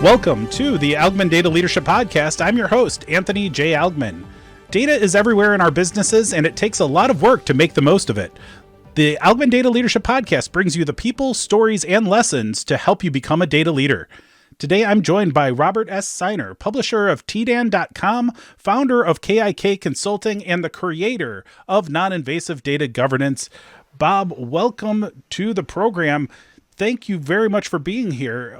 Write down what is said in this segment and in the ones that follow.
Welcome to the Algman Data Leadership Podcast. I'm your host, Anthony J. Algman. Data is everywhere in our businesses, and it takes a lot of work to make the most of it. The Algman Data Leadership Podcast brings you the people, stories, and lessons to help you become a data leader. Today, I'm joined by Robert S. Seiner, publisher of TDAN.com, founder of KIK Consulting, and the creator of Non-Invasive Data Governance. Bob, welcome to the program. Thank you very much for being here.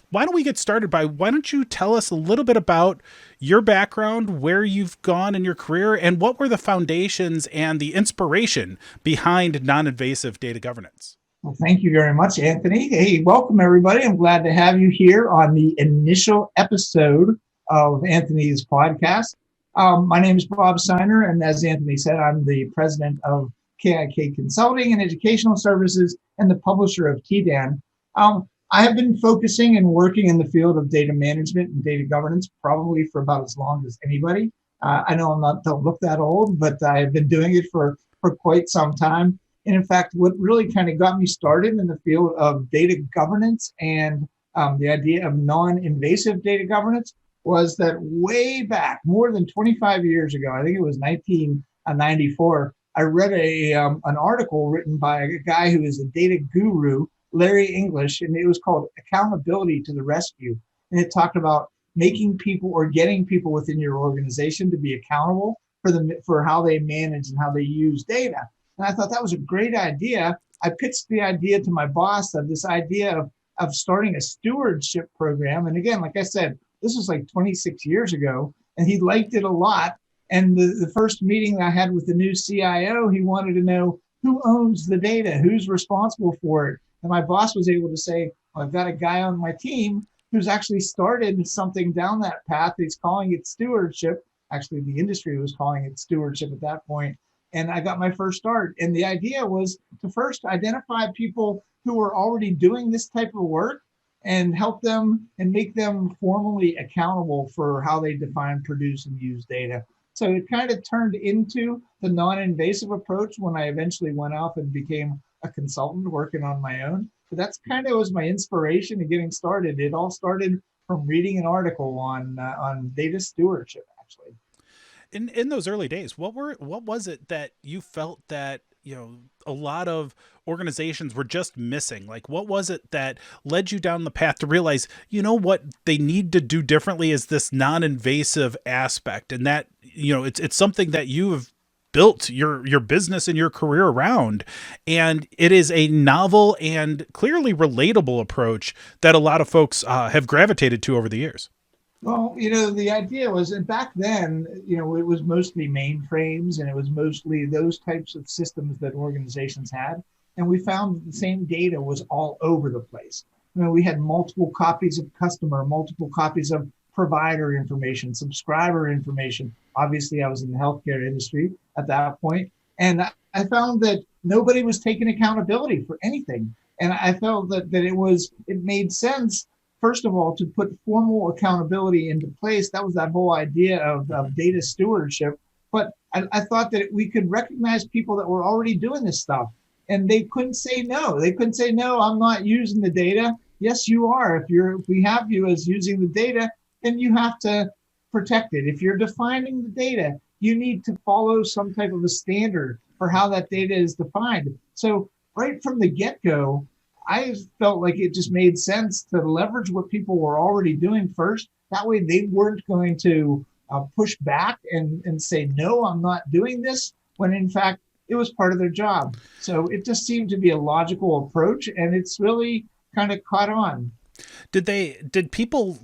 Why don't we get started why don't you tell us a little bit about your background, where you've gone in your career, and what were the foundations and the inspiration behind non-invasive data governance? Well, thank you very much, Anthony. Hey, welcome everybody. I'm glad to have you here on the initial episode of Anthony's podcast. My name is Bob Seiner, and as Anthony said, I'm the president of KIK Consulting and Educational Services and the publisher of TDAN. I have been focusing and working in the field of data management and data governance probably for about as long as anybody. I know don't look that old, but I've been doing it for quite some time. And in fact, what really kind of got me started in the field of data governance and the idea of non-invasive data governance was that way back, more than 25 years ago, I think it was 1994, I read an article written by a guy who is a data guru, Larry English, and it was called Accountability to the Rescue. And it talked about making people or getting people within your organization to be accountable for how they manage and how they use data. And I thought that was a great idea. I pitched the idea to my boss of this idea of starting a stewardship program. And again, like I said, this was like 26 years ago, and he liked it a lot. And the first meeting that I had with the new CIO, he wanted to know who owns the data, who's responsible for it. And my boss was able to say, well, I've got a guy on my team who's actually started something down that path. He's calling it stewardship. Actually, the industry was calling it stewardship at that point. And I got my first start. And the idea was to first identify people who were already doing this type of work and help them and make them formally accountable for how they define, produce, and use data. So it kind of turned into the non-invasive approach when I eventually went off and became a consultant working on my own. But that's kind of was my inspiration in getting started. It all started from reading an article on data stewardship, actually. In those early days, what was it that you felt that, a lot of organizations were just missing? Like, what was it that led you down the path to realize, what they need to do differently is this non-invasive aspect, and that, it's something that you have built your business and your career around, and it is a novel and clearly relatable approach that a lot of folks have gravitated to over the years. Well, the idea was, and back then, it was mostly mainframes, and it was mostly those types of systems that organizations had. And we found the same data was all over the place. We had multiple copies of customer, multiple copies of provider information, subscriber information. Obviously, I was in the healthcare industry at that point. And I found that nobody was taking accountability for anything. And I felt that it made sense, first of all, to put formal accountability into place. That was that whole idea of data stewardship. But I thought that we could recognize people that were already doing this stuff, and they couldn't say no. They couldn't say, no, I'm not using the data. Yes, you are. If we have you as using the data, then you have to protect it. If you're defining the data, you need to follow some type of a standard for how that data is defined. So right from the get-go, I felt like it just made sense to leverage what people were already doing first. That way they weren't going to push back and say, no, I'm not doing this, when in fact it was part of their job. So it just seemed to be a logical approach, and it's really kind of caught on. Did people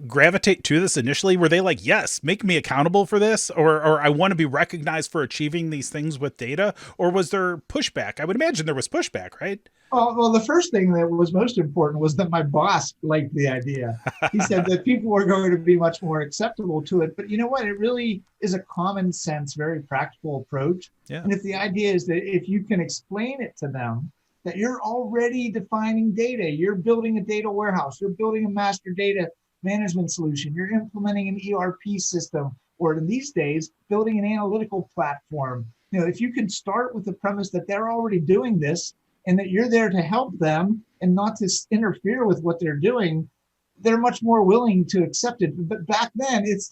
gravitate to this initially? Were they like, yes, make me accountable for this, or I want to be recognized for achieving these things with data? Or was there pushback? I would imagine there was pushback, right? Well, the first thing that was most important was that my boss liked the idea. He said that people were going to be much more acceptable to it. But you know what? It really is a common sense, very practical approach. Yeah. And if the idea is that if you can explain it to them, that you're already defining data, you're building a data warehouse, you're building a master data management solution, you're implementing an ERP system, or in these days, building an analytical platform. If you can start with the premise that they're already doing this, and that you're there to help them and not to interfere with what they're doing, they're much more willing to accept it. But back then, it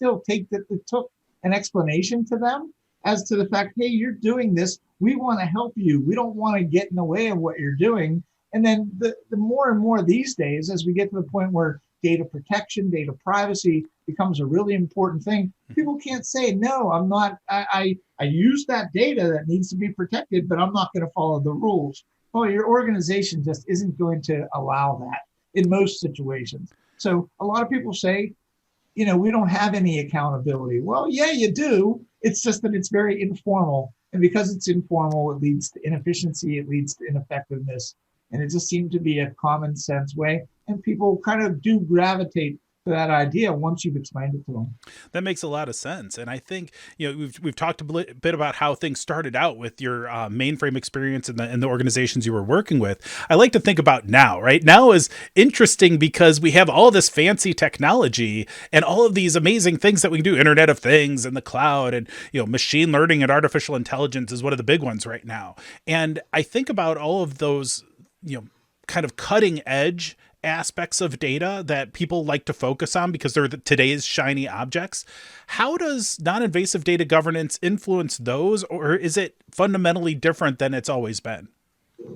took an explanation to them as to the fact, hey, you're doing this. We want to help you. We don't want to get in the way of what you're doing. And then the more and more these days, as we get to the point where data protection, data privacy becomes a really important thing, people can't say, no, I'm not, I use that data that needs to be protected, but I'm not going to follow the rules. Well, your organization just isn't going to allow that in most situations. So a lot of people say, we don't have any accountability. Well, yeah, you do. It's just that it's very informal. And because it's informal, it leads to inefficiency, it leads to ineffectiveness. And it just seemed to be a common sense way. And people kind of do gravitate to that idea once you've explained it to them. That makes a lot of sense. And I think, we've talked a bit about how things started out with your mainframe experience and the organizations you were working with. I like to think about now, right? Now is interesting because we have all this fancy technology and all of these amazing things that we can do, Internet of Things and the cloud, and, machine learning and artificial intelligence is one of the big ones right now. And I think about all of those, kind of cutting edge aspects of data that people like to focus on because they're today's shiny objects. How does non-invasive data governance influence those, or is it fundamentally different than it's always been?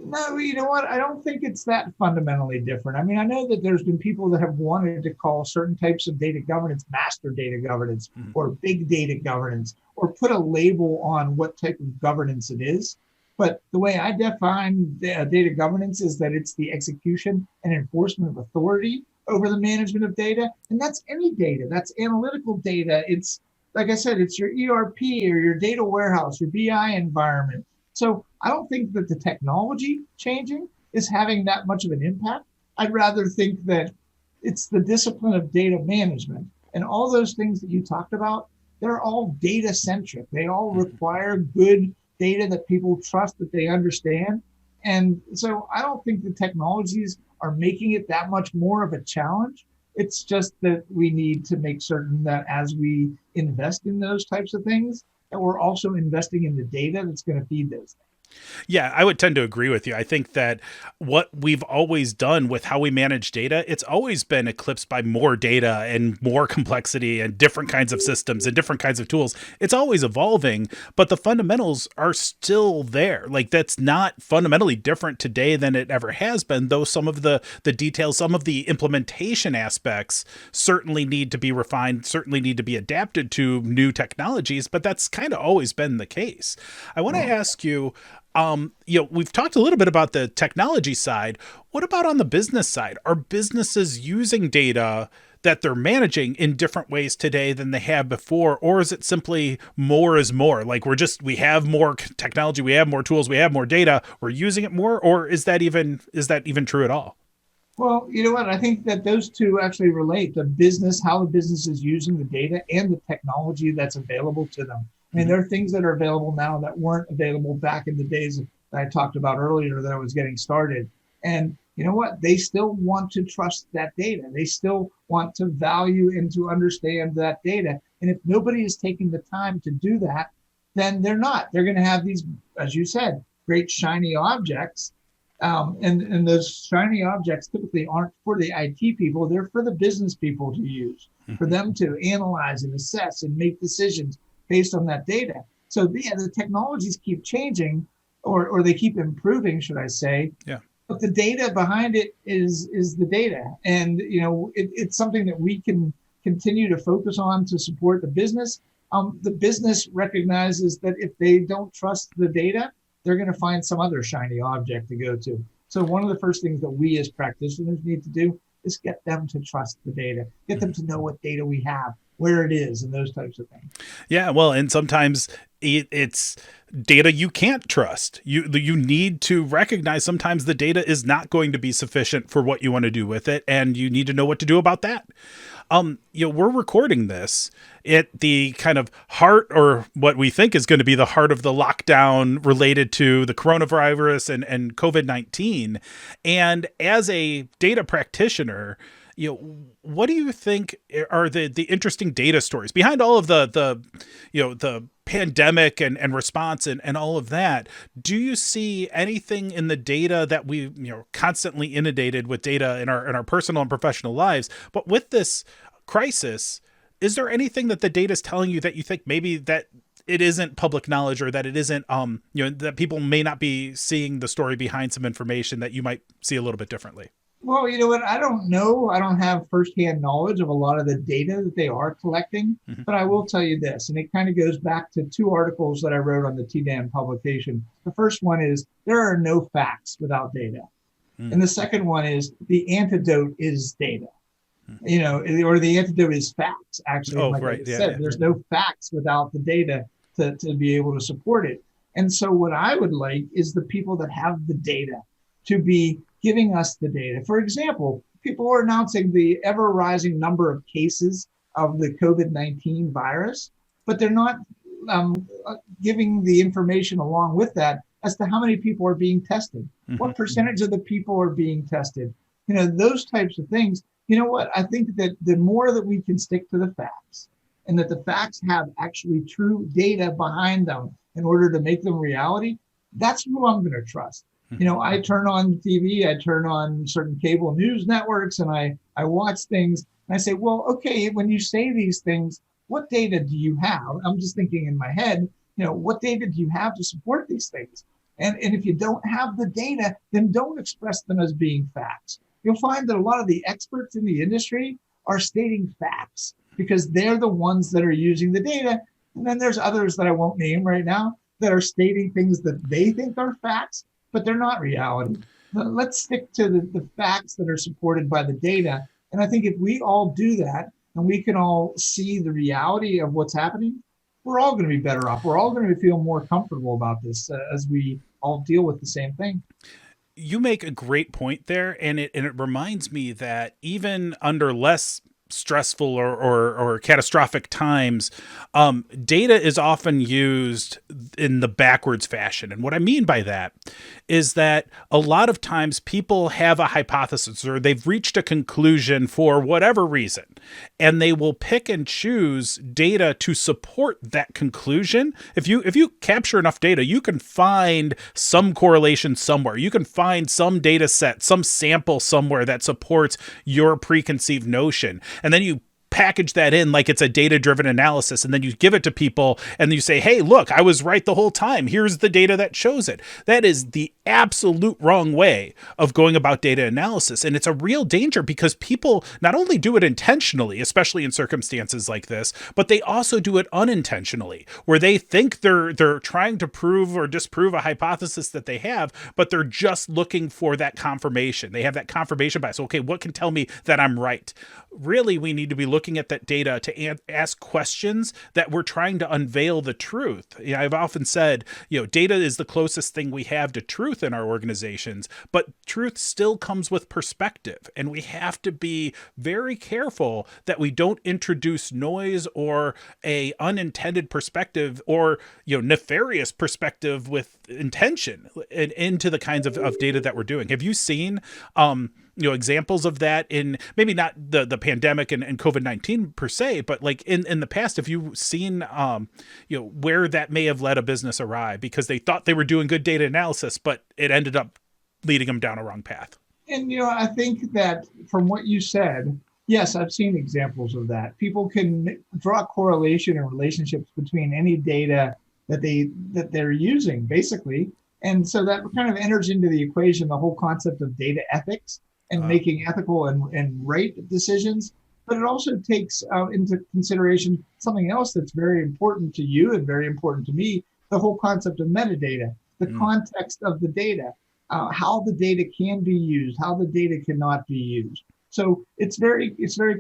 No, you know what? I don't think it's that fundamentally different. I mean, I know that there's been people that have wanted to call certain types of data governance master data governance or big data governance, or put a label on what type of governance it is. But the way I define data governance is that it's the execution and enforcement of authority over the management of data. And that's any data. That's analytical data. It's, like I said, it's your ERP or your data warehouse, your BI environment. So I don't think that the technology changing is having that much of an impact. I'd rather think that it's the discipline of data management. And all those things that you talked about, they're all data centric. They all require good data that people trust, that they understand. And so I don't think the technologies are making it that much more of a challenge. It's just that we need to make certain that as we invest in those types of things, that we're also investing in the data that's going to feed those things. Yeah, I would tend to agree with you. I think that what we've always done with how we manage data, it's always been eclipsed by more data and more complexity and different kinds of systems and different kinds of tools. It's always evolving, but the fundamentals are still there. Like, that's not fundamentally different today than it ever has been, though some of the details, some of the implementation aspects certainly need to be refined, certainly need to be adapted to new technologies, but that's kind of always been the case. I want to ask you, we've talked a little bit about the technology side. What about on the business side? Are businesses using data that they're managing in different ways today than they have before? Or is it simply more is more? Like, we have more technology, we have more tools, we have more data, we're using it more? Or is that even true at all? Well, you know what? I think that those two actually relate. The business, how the business is using the data, and the technology that's available to them. I mean, there are things that are available now that weren't available back in the days that I talked about earlier that I was getting started. And you know what? They still want to trust that data. They still want to value and to understand that data. And if nobody is taking the time to do that, then they're not. They're going to have these, as you said, great shiny objects. And those shiny objects typically aren't for the IT people. They're for the business people to use, for them to analyze and assess and make decisions based on that data. So the technologies keep changing, or they keep improving, should I say. Yeah. But the data behind it is the data. And, it's something that we can continue to focus on to support the business. The business recognizes that if they don't trust the data, they're going to find some other shiny object to go to. So one of the first things that we as practitioners need to do is get them to trust the data, get them to know what data we have, where it is, and those types of things. Yeah, well, and sometimes it's data you can't trust. You need to recognize sometimes the data is not going to be sufficient for what you want to do with it, and you need to know what to do about that. We're recording this at the kind of heart, or what we think is going to be the heart of the lockdown related to the coronavirus and COVID-19. And as a data practitioner, what do you think are the interesting data stories behind all of the pandemic and response and all of that? Do you see anything in the data that we, constantly inundated with data in our personal and professional lives, but with this crisis, is there anything that the data is telling you that you think maybe that it isn't public knowledge, or that it isn't, that people may not be seeing the story behind some information that you might see a little bit differently? Well, you know what? I don't know. I don't have firsthand knowledge of a lot of the data that they are collecting, but I will tell you this, and it kind of goes back to two articles that I wrote on the TDAN publication. The first one is there are no facts without data. And the second one is the antidote is data. Or the antidote is facts, actually. Oh, like right. I said, there's no facts without the data to be able to support it. And so what I would like is the people that have the data to be giving us the data. For example, people are announcing the ever rising number of cases of the COVID-19 virus, but they're not giving the information along with that as to how many people are being tested. What percentage of the people are being tested? Those types of things. You know what? I think that the more that we can stick to the facts, and that the facts have actually true data behind them in order to make them reality, that's who I'm going to trust. I turn on TV, I turn on certain cable news networks, and I watch things, and I say, well, okay, when you say these things, what data do you have? I'm just thinking in my head, what data do you have to support these things? And if you don't have the data, then don't express them as being facts. You'll find that a lot of the experts in the industry are stating facts because they're the ones that are using the data. And then there's others that I won't name right now that are stating things that they think are facts, but they're not reality. Let's stick to the facts that are supported by the data. And I think if we all do that, and we can all see the reality of what's happening, we're all going to be better off. We're all going to feel more comfortable about this as we all deal with the same thing. You make a great point there, and it reminds me that even under less stressful or catastrophic times, data is often used in the backwards fashion. And what I mean by that is that a lot of times people have a hypothesis, or they've reached a conclusion for whatever reason, and they will pick and choose data to support that conclusion. If you capture enough data, you can find some correlation somewhere. You can find some data set, some sample somewhere that supports your preconceived notion. And then you package that in like it's a data-driven analysis, and then you give it to people and you say, hey, look, I was right the whole time. Here's the data that shows it. That is the absolute wrong way of going about data analysis. And it's a real danger because people not only do it intentionally, especially in circumstances like this, but they also do it unintentionally, where they think they're trying to prove or disprove a hypothesis that they have, but they're just looking for that confirmation. They have that confirmation bias. Okay, what can tell me that I'm right? Really, we need to be looking at that data to ask questions that we're trying to unveil the truth. I've often said, data is the closest thing we have to truth in our organizations, but truth still comes with perspective. And we have to be very careful that we don't introduce noise or a unintended perspective or, nefarious perspective with intention into the kinds of data that we're doing. Have you seen, examples of that in maybe not the pandemic and COVID-19 per se, but like in the past, have you seen, where that may have led a business awry because they thought they were doing good data analysis, but it ended up leading them down a wrong path? And, I think that from what you said, yes, I've seen examples of that. People can draw correlation and relationships between any data that they're using, basically. And so that kind of enters into the equation, the whole concept of data ethics and making ethical and right decisions. But it also takes into consideration something else that's very important to you and very important to me, the whole concept of metadata, the context of the data, how the data can be used, how the data cannot be used. So it's very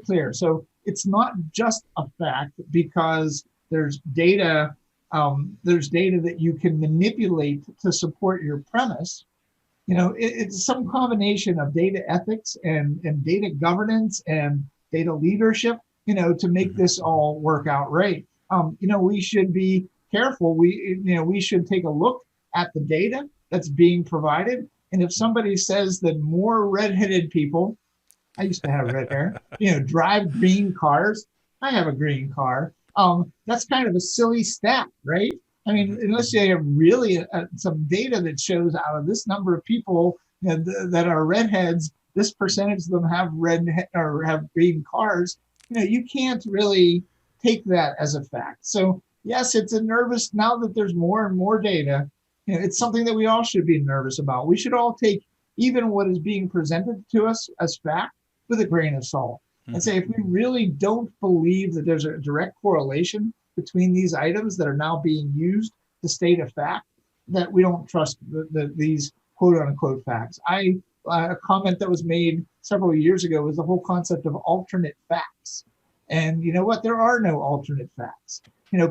clear. So it's not just a fact because there's data that you can manipulate to support your premise. It's some combination of data ethics and data governance and data leadership, to make this all work out right. We should be careful. We should take a look at the data that's being provided. And if somebody says that more redheaded people I used to have red hair. Drive green cars. I have a green car. That's kind of a silly stat, right? I mean, unless you have really some data that shows out of this number of people that are redheads, this percentage of them have or have green cars. You can't really take that as a fact. So yes, it's a nervous now that there's more and more data. It's something that we all should be nervous about. We should all take even what is being presented to us as fact with a grain of salt and say, if we really don't believe that there's a direct correlation between these items that are now being used to state a fact, that we don't trust these quote unquote facts. A comment that was made several years ago was the whole concept of alternate facts. And you know what? There are no alternate facts.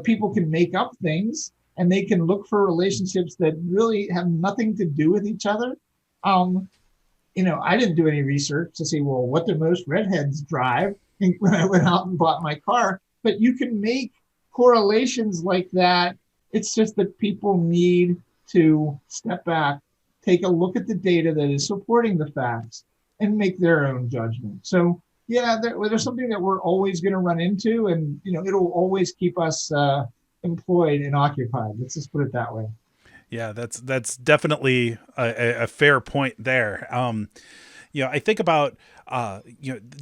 People can make up things and they can look for relationships that really have nothing to do with each other. I didn't do any research to see, well, what do most redheads drive when I went out and bought my car? But you can make correlations like that. It's just that people need to step back, take a look at the data that is supporting the facts, and make their own judgment. So, yeah, there's something that we're always going to run into, and it'll always keep us employed and occupied. Let's just put it that way. Yeah, that's definitely a fair point there. I think about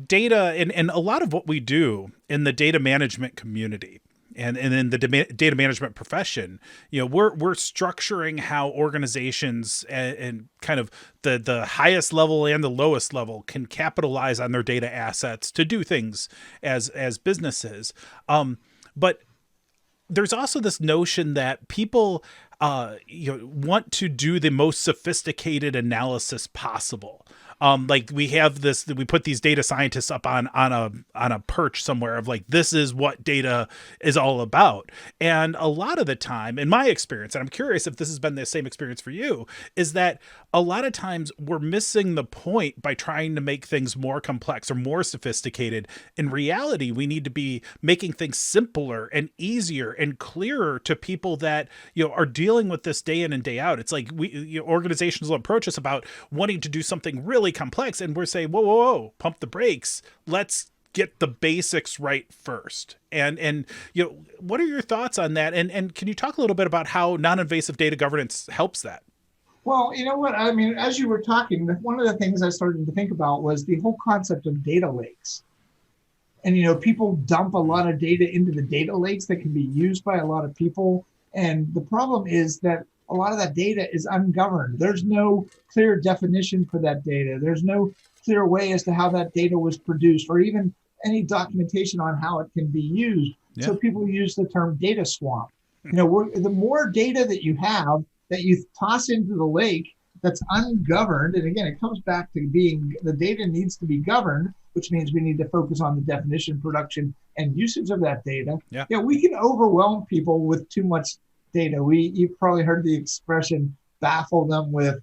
data and a lot of what we do in the data management community and in the data management profession. We're structuring how organizations and kind of the highest level and the lowest level can capitalize on their data assets to do things as businesses. But there's also this notion that people want to do the most sophisticated analysis possible. Like we put these data scientists up on a perch somewhere of like, this is what data is all about. And a lot of the time, in my experience, and I'm curious if this has been the same experience for you, is that a lot of times we're missing the point by trying to make things more complex or more sophisticated. In reality, we need to be making things simpler and easier and clearer to people that are dealing with this day in and day out. It's like organizations will approach us about wanting to do something really complex, and we're saying, whoa, pump the brakes. Let's get the basics right first. And what are your thoughts on that? And can you talk a little bit about how non-invasive data governance helps that? Well, you know what? I mean, as you were talking, one of the things I started to think about was the whole concept of data lakes. And, people dump a lot of data into the data lakes that can be used by a lot of people. And the problem is that a lot of that data is ungoverned. There's no clear definition for that data. There's no clear way as to how that data was produced or even any documentation on how it can be used. Yeah. So people use the term data swamp. The more data that you have that you toss into the lake that's ungoverned, and again, it comes back to being the data needs to be governed, which means we need to focus on the definition, production, and usage of that data. Yeah, we can overwhelm people with too much data. You've probably heard the expression, baffle them with,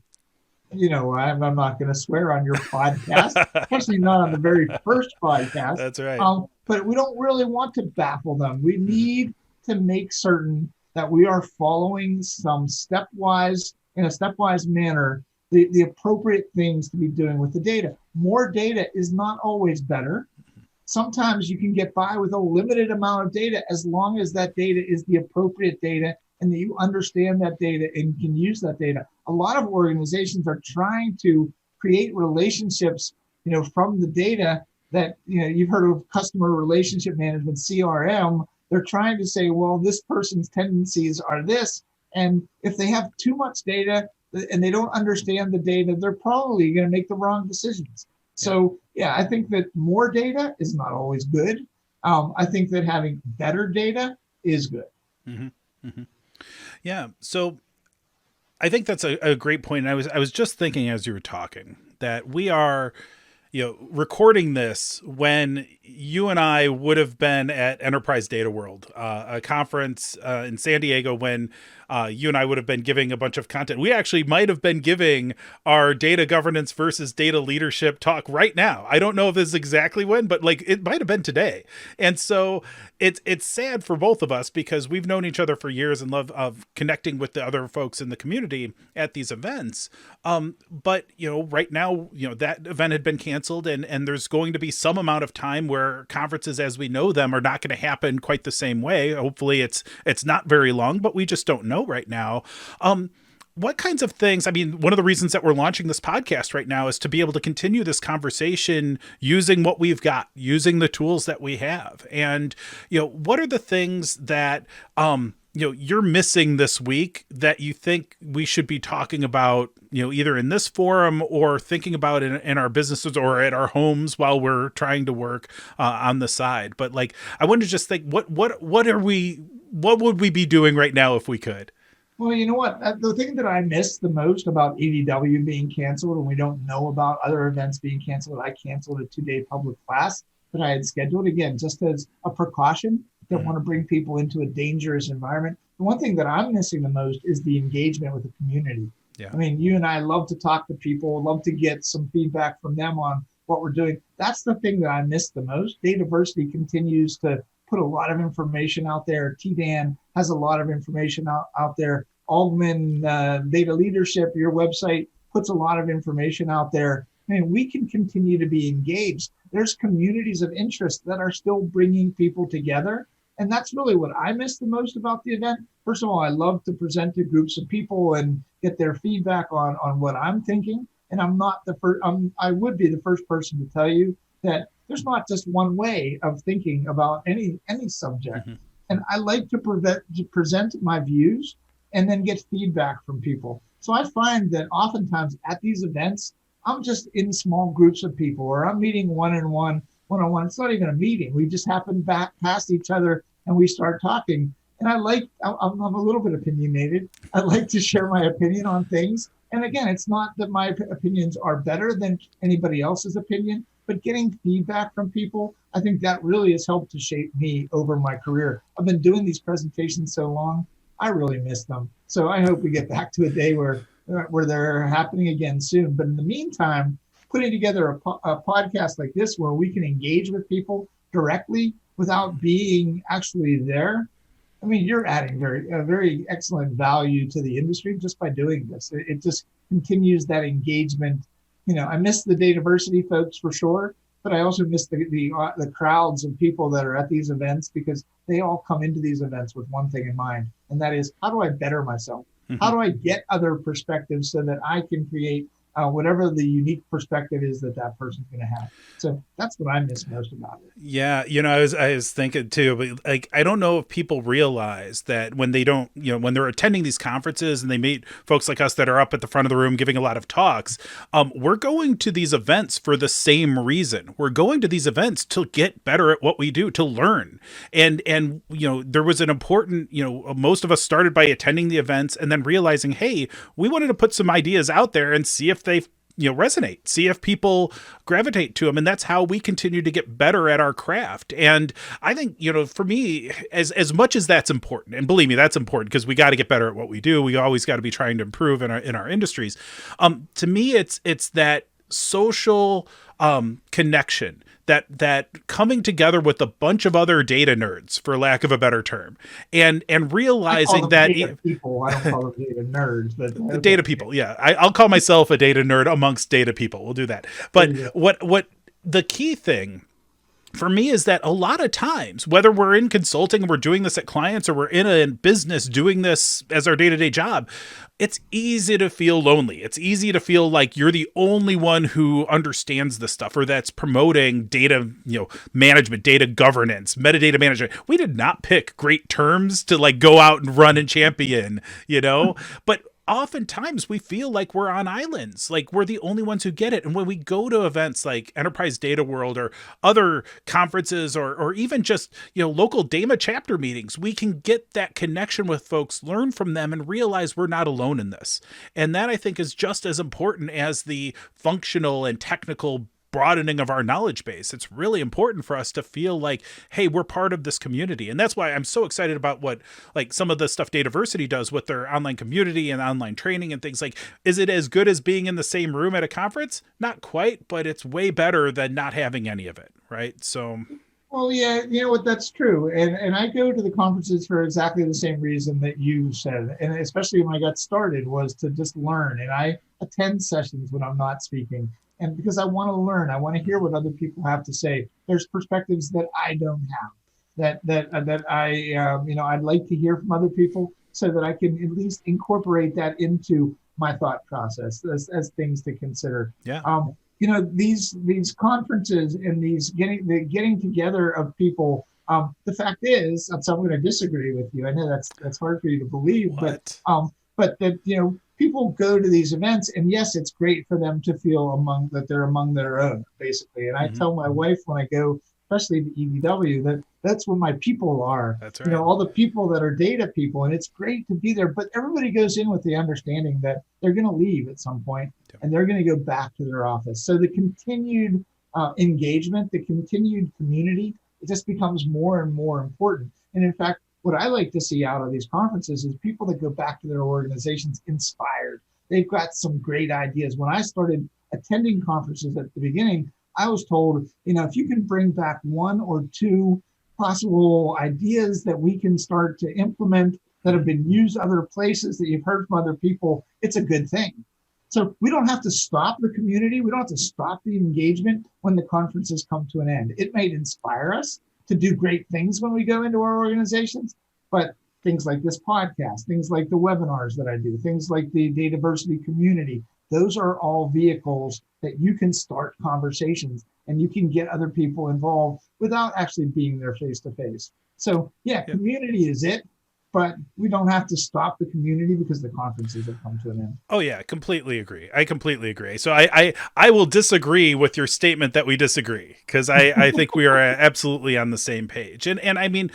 I'm not going to swear on your podcast, especially not on the very first podcast. That's right. But we don't really want to baffle them. We need to make certain that we are following in a stepwise manner, the appropriate things to be doing with the data. More data is not always better. Sometimes you can get by with a limited amount of data as long as that data is the appropriate data and that you understand that data and can use that data. A lot of organizations are trying to create relationships, from the data that, you've heard of customer relationship management, CRM. They're trying to say, well, this person's tendencies are this. And if they have too much data and they don't understand the data, they're probably going to make the wrong decisions. So, I think that more data is not always good. I think that having better data is good. Mm-hmm. Mm-hmm. Yeah. So I think that's a great point. And I was just thinking as you were talking that we are, recording this when you and I would have been at Enterprise Data World, a conference in San Diego, when you and I would have been giving a bunch of content. We actually might have been giving our data governance versus data leadership talk right now. I don't know if this is exactly when, but like it might have been today. And so it's sad for both of us because we've known each other for years and love of connecting with the other folks in the community at these events. But right now, that event had been canceled canceled, and there's going to be some amount of time where conferences as we know them are not going to happen quite the same way. Hopefully it's not very long, but we just don't know right now. What kinds of things, I mean, one of the reasons that we're launching this podcast right now is to be able to continue this conversation using what we've got, using the tools that we have. And, what are the things that, you're missing this week that you think we should be talking about, either in this forum or thinking about in our businesses or at our homes while we're trying to work on the side? But like, I want to just think, what would we be doing right now if we could? Well, you know what? The thing that I miss the most about EDW being canceled, and we don't know about other events being canceled, I canceled a 2-day public class that I had scheduled, again, just as a precaution. Don't want to bring people into a dangerous environment. The one thing that I'm missing the most is the engagement with the community. Yeah. I mean, you and I love to talk to people, love to get some feedback from them on what we're doing. That's the thing that I miss the most. DATAVERSITY continues to put a lot of information out there. TDAN has a lot of information out there. Augment Data Leadership, your website puts a lot of information out there. I mean, we can continue to be engaged. There's communities of interest that are still bringing people together. And that's really what I miss the most about the event. First of all, I love to present to groups of people and get their feedback on what I'm thinking. And I'm not the first, I would be the first person to tell you that there's not just one way of thinking about any subject. Mm-hmm. And I like to present my views and then get feedback from people. So I find that oftentimes at these events, I'm just in small groups of people, or I'm meeting one-on-one. It's not even a meeting. We just happen back past each other and we start talking. And I'm a little bit opinionated. I like to share my opinion on things. And again, it's not that my opinions are better than anybody else's opinion, but getting feedback from people, I think that really has helped to shape me over my career. I've been doing these presentations so long, I really miss them. So I hope we get back to a day where they're happening again soon. But in the meantime, putting together a podcast like this where we can engage with people directly without being actually there, I mean, you're adding a very excellent value to the industry just by doing this. It just continues that engagement. I miss the DATAVERSITY folks for sure, but I also miss the crowds of people that are at these events, because they all come into these events with one thing in mind, and that is, how do I better myself? Mm-hmm. How do I get other perspectives so that I can create whatever the unique perspective is that person's going to have. So that's what I miss most about it. Yeah. I was thinking too, but like, I don't know if people realize that when they don't, when they're attending these conferences and they meet folks like us that are up at the front of the room giving a lot of talks, we're going to these events for the same reason. We're going to these events to get better at what we do, to learn. And there was an important, most of us started by attending the events and then realizing, hey, we wanted to put some ideas out there and see if they resonate, see if people gravitate to them. And that's how we continue to get better at our craft. And I think, for me, as much as that's important, and believe me, that's important because we got to get better at what we do. We always got to be trying to improve in our industries. To me, it's that social connection, that coming together with a bunch of other data nerds, for lack of a better term, and realizing that people, I don't call them data nerds, but data people. Yeah. I'll call myself a data nerd amongst data people. We'll do that. But what the key thing for me is that a lot of times, whether we're in consulting and we're doing this at clients or we're in a business doing this as our day-to-day job, it's easy to feel lonely. It's easy to feel like you're the only one who understands this stuff or that's promoting data, management, data governance, metadata management. We did not pick great terms to like go out and run and champion, but oftentimes we feel like we're on islands, like we're the only ones who get it. And when we go to events like Enterprise Data World or other conferences or even just, local DAMA chapter meetings, we can get that connection with folks, learn from them, and realize we're not alone in this. And that, I think, is just as important as the functional and technical broadening of our knowledge base. It's really important for us to feel like, hey, we're part of this community. And that's why I'm so excited about what like some of the stuff DATAVERSITY does with their online community and online training and things. Like, is it as good as being in the same room at a conference? Not quite, but it's way better than not having any of it. Right. So. Well, yeah, you know what, that's true. And I go to the conferences for exactly the same reason that you said. And especially when I got started was to just learn. And I attend sessions when I'm not speaking. And because I want to learn, I want to hear what other people have to say. There's perspectives that I don't have that I I'd like to hear from other people so that I can at least incorporate that into my thought process as things to consider. Yeah. These conferences and these getting together of people. The fact is, so I'm going to disagree with you. I know that's hard for you to believe, What? but that people go to these events, and yes, it's great for them to feel they're among their own, basically. And I tell my wife when I go, especially to EDW, that's where my people are. That's right. All the people that are data people, and it's great to be there. But everybody goes in with the understanding that they're going to leave at some point, and they're going to go back to their office. So the continued engagement, the continued community, it just becomes more and more important. And in fact, what I like to see out of these conferences is people that go back to their organizations inspired. They've got some great ideas. When I started attending conferences at the beginning, I was told, if you can bring back one or two possible ideas that we can start to implement that have been used other places that you've heard from other people, it's a good thing. So we don't have to stop the community. We don't have to stop the engagement when the conferences come to an end. It may inspire us to do great things when we go into our organizations, but things like this podcast, things like the webinars that I do, things like the DATAVERSITY community, those are all vehicles that you can start conversations and you can get other people involved without actually being there face to face. So community is it, but we don't have to stop the community because the conferences have come to an end. Oh yeah, completely agree. I completely agree. So I will disagree with your statement that we disagree, because I think we are absolutely on the same page. And I mean,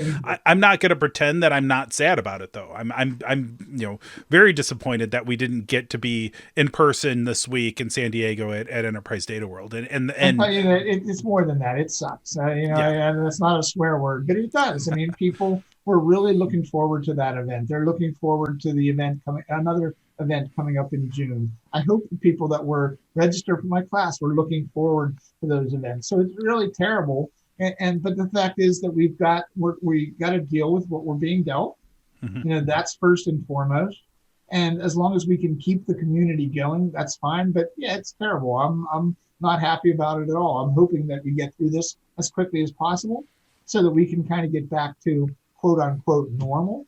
I'm not going to pretend that I'm not sad about it though. I'm very disappointed that we didn't get to be in person this week in San Diego at Enterprise Data World. And it's more than that. It sucks. And that's not a swear word, but it does. I mean, people were really looking forward to that event. They're looking forward to the another event coming up in June. I hope the people that were registered for my class were looking forward to those events. So it's really terrible. But the fact is that we got to deal with what we're being dealt. Mm-hmm. That's first and foremost. And as long as we can keep the community going, that's fine. But yeah, it's terrible. I'm not happy about it at all. I'm hoping that we get through this as quickly as possible so that we can kind of get back to quote unquote normal.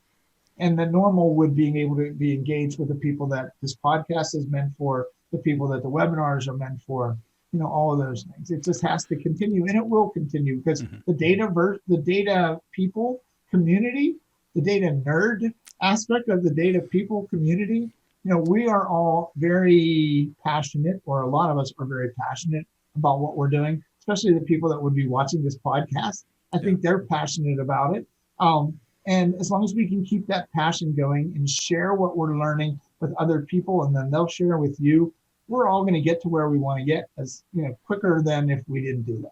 And the normal would being able to be engaged with the people that this podcast is meant for, the people that the webinars are meant for, all of those things. It just has to continue, and it will continue because the data people community, the data nerd aspect of the data people community, we are all very passionate, or a lot of us are very passionate about what we're doing, especially the people that would be watching this podcast. I think they're passionate about it. And as long as we can keep that passion going and share what we're learning with other people, and then they'll share with you, we're all going to get to where we want to get as quicker than if we didn't do that.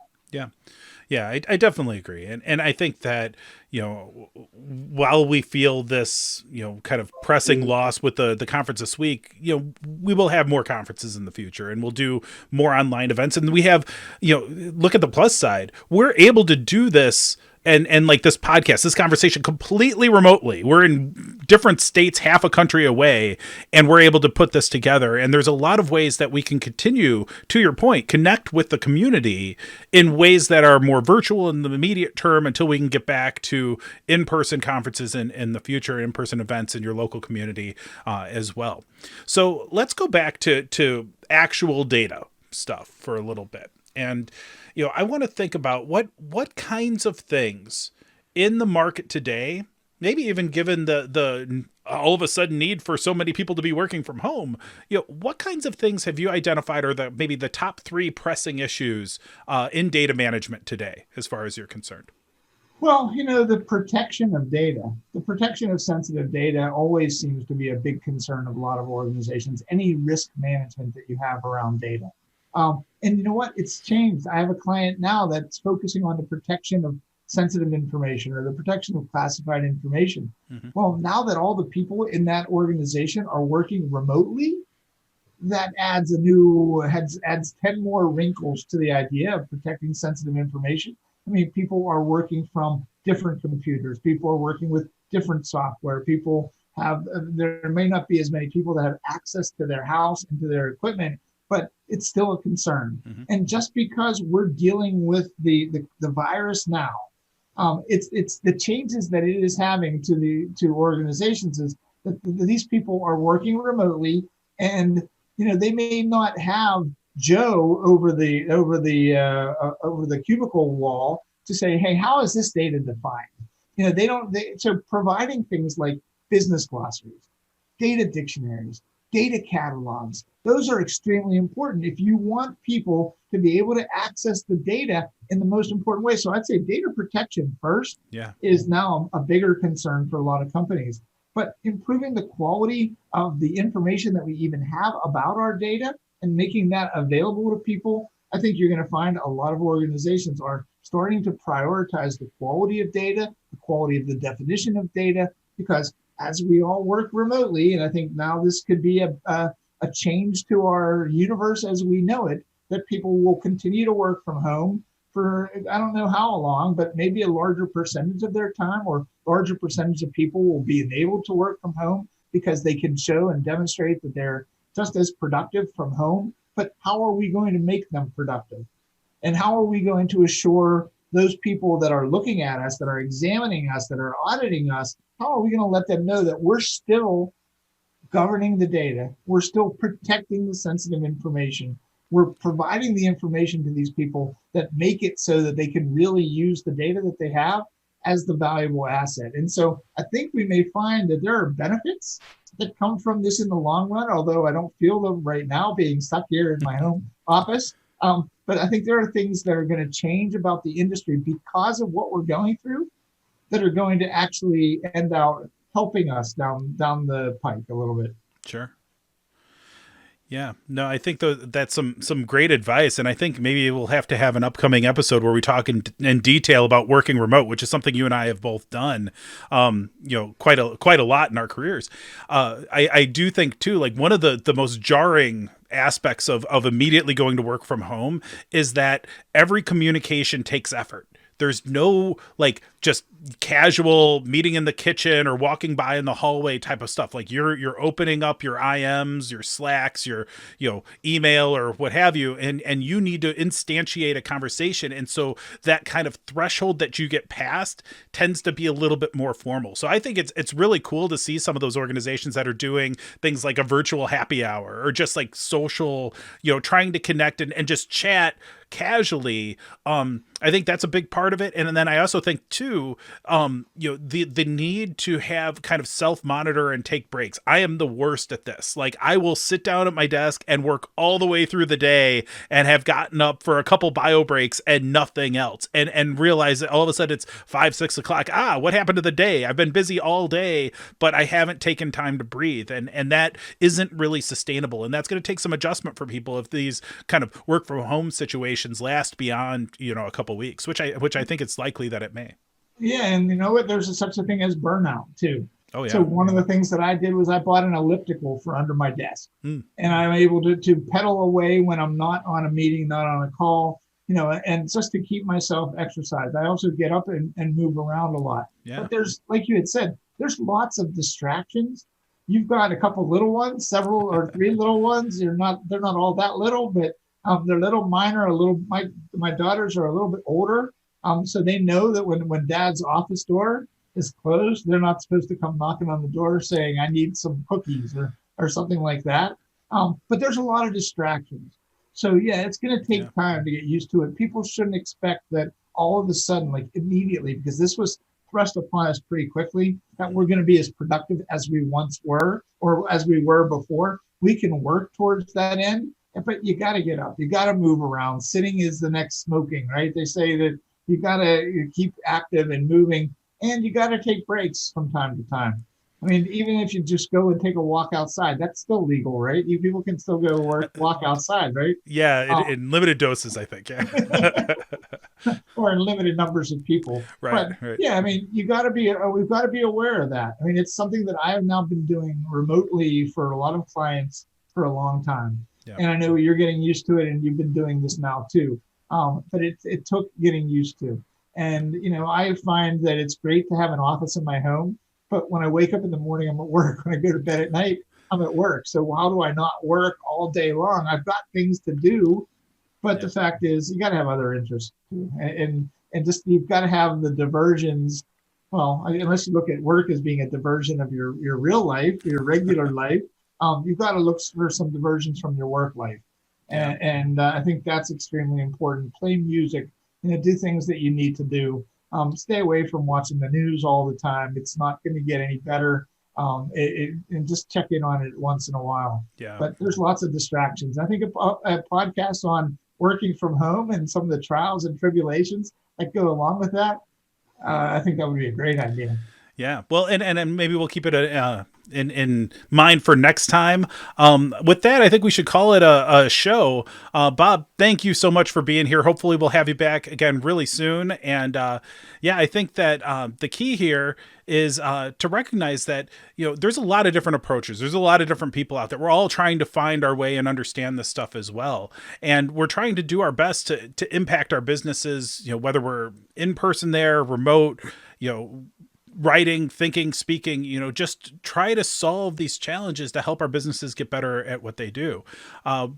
Yeah, I definitely agree. And I think that, while we feel this, kind of pressing loss with the conference this week, we will have more conferences in the future, and we'll do more online events. And we have, look at the plus side. We're able to do this and like this podcast, this conversation completely remotely. We're in different states, half a country away, and we're able to put this together. And there's a lot of ways that we can continue, to your point, connect with the community in ways that are more virtual in the immediate term until we can get back to in-person conferences in the future, in-person events in your local community as well. So let's go back to actual data stuff for a little bit. And I want to think about what kinds of things in the market today, maybe even given the all of a sudden need for so many people to be working from home, what kinds of things have you identified are maybe the top 3 pressing issues in data management today, as far as you're concerned? Well, the protection of data, the protection of sensitive data always seems to be a big concern of a lot of organizations, any risk management that you have around data. And you know what? It's changed. I have a client now that's focusing on the protection of sensitive information or the protection of classified information. Mm-hmm. Well, now that all the people in that organization are working remotely, that adds 10 more wrinkles to the idea of protecting sensitive information. I mean, people are working from different computers. People are working with different software. There may not be as many people that have access to their house and to their equipment but it's still a concern. Mm-hmm. And just because we're dealing with the virus now, it's the changes that it is having to organizations is that these people are working remotely, and they may not have Joe over the cubicle wall to say, hey, how is this data defined? So providing things like business glossaries, data dictionaries, data catalogs, those are extremely important if you want people to be able to access the data in the most important way. So I'd say data protection first is now a bigger concern for a lot of companies. But improving the quality of the information that we even have about our data and making that available to people, I think you're going to find a lot of organizations are starting to prioritize the quality of data, the quality of the definition of data, because as we all work remotely, and I think now this could be a change to our universe as we know it, that people will continue to work from home for, I don't know how long, but maybe a larger percentage of their time, or larger percentage of people will be enabled to work from home because they can show and demonstrate that they're just as productive from home. But how are we going to make them productive? And how are we going to assure those people that are looking at us, that are examining us, that are auditing us, how are we going to let them know that we're still governing the data, we're still protecting the sensitive information, we're providing the information to these people that make it so that they can really use the data that they have as the valuable asset? And so I think we may find that there are benefits that come from this in the long run, although I don't feel them right now being stuck here in my home office. But I think there are things that are going to change about the industry because of what we're going through that are going to actually end out helping us down the pike a little bit. Sure. Yeah, no, I think that's some great advice, and I think maybe we'll have to have an upcoming episode where we talk in detail about working remote, which is something you and I have both done, quite a lot in our careers. I do think too, like one of the most jarring aspects of immediately going to work from home is that every communication takes effort. There's no like just casual meeting in the kitchen or walking by in the hallway type of stuff. Like you're opening up your IMs, your Slacks, your email or what have you, and you need to instantiate a conversation. And so that kind of threshold that you get past tends to be a little bit more formal. So I think it's really cool to see some of those organizations that are doing things like a virtual happy hour or just like social, trying to connect and just chat casually. I think that's a big part of it. And then I also think too, the need to have kind of self-monitor and take breaks. I am the worst at this. Like I will sit down at my desk and work all the way through the day and have gotten up for a couple bio breaks and nothing else. And realize that all of a sudden it's 5-6 o'clock. What happened to the day? I've been busy all day, but I haven't taken time to breathe. And that isn't really sustainable. And that's going to take some adjustment for people if these kind of work from home situations last beyond, a couple weeks, which I think it's likely that it may. Yeah, and you know what? There's such a thing as burnout too. Oh yeah. So one of the things that I did was I bought an elliptical for under my desk, and I'm able to pedal away when I'm not on a meeting, not on a call, and just to keep myself exercised. I also get up and move around a lot. Yeah. But there's, like you had said, there's lots of distractions. You've got a couple little ones, several or three little ones. They're not all that little, but they're little. Mine are a little. My daughters are a little bit older. So they know that when dad's office door is closed, they're not supposed to come knocking on the door saying, I need some cookies or something like that. But there's a lot of distractions. So yeah, it's going to take time to get used to it. People shouldn't expect that all of a sudden, like immediately, because this was thrust upon us pretty quickly, that we're going to be as productive as we once were or as we were before. We can work towards that end, but you got to get up. You got to move around. Sitting is the next smoking, right? They say that you got to keep active and moving, and you got to take breaks from time to time. I mean, even if you just go and take a walk outside, that's still legal, right? You people can still go walk outside, right? Yeah, in limited doses, I think. Yeah. Or in limited numbers of people. Right. But right. yeah, I mean, we've got to be aware of that. I mean, it's something that I have now been doing remotely for a lot of clients for a long time. Yeah. And I know you're getting used to it, and you've been doing this now too. But it took getting used to. And, I find that it's great to have an office in my home, but when I wake up in the morning, I'm at work. When I go to bed at night, I'm at work. So how do I not work all day long? I've got things to do, but the fact is, you got to have other interests too, and just you've got to have the diversions. Well, unless you look at work as being a diversion of your real life, your regular life, you've got to look for some diversions from your work life, and I think that's extremely important. Play music, do things that you need to do. Stay away from watching the news all the time. It's not going to get any better. And just check in on it once in a while. Yeah. But there's lots of distractions. I think a podcast on working from home and some of the trials and tribulations that go along with that, I think that would be a great idea. Yeah. Well, and maybe we'll keep it in mind for next time. With that, I think we should call it a show. Bob, thank you so much for being here. Hopefully we'll have you back again really soon. And I think that the key here is to recognize that, there's a lot of different approaches. There's a lot of different people out there. We're all trying to find our way and understand this stuff as well. And we're trying to do our best to impact our businesses, whether we're in person there, remote, writing, thinking, speaking, just try to solve these challenges to help our businesses get better at what they do.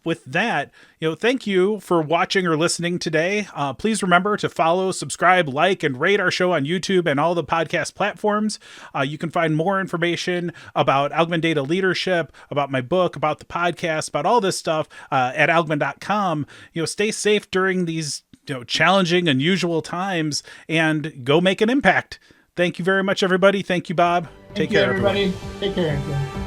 With that, thank you for watching or listening today. Please remember to follow, subscribe, like, and rate our show on YouTube and all the podcast platforms. You can find more information about Algman Data Leadership, about my book, about the podcast, about all this stuff at algman.com. Stay safe during these challenging, unusual times, and go make an impact. Thank you very much, everybody. Thank you, Bob. Take care, everybody. Take care, Anthony.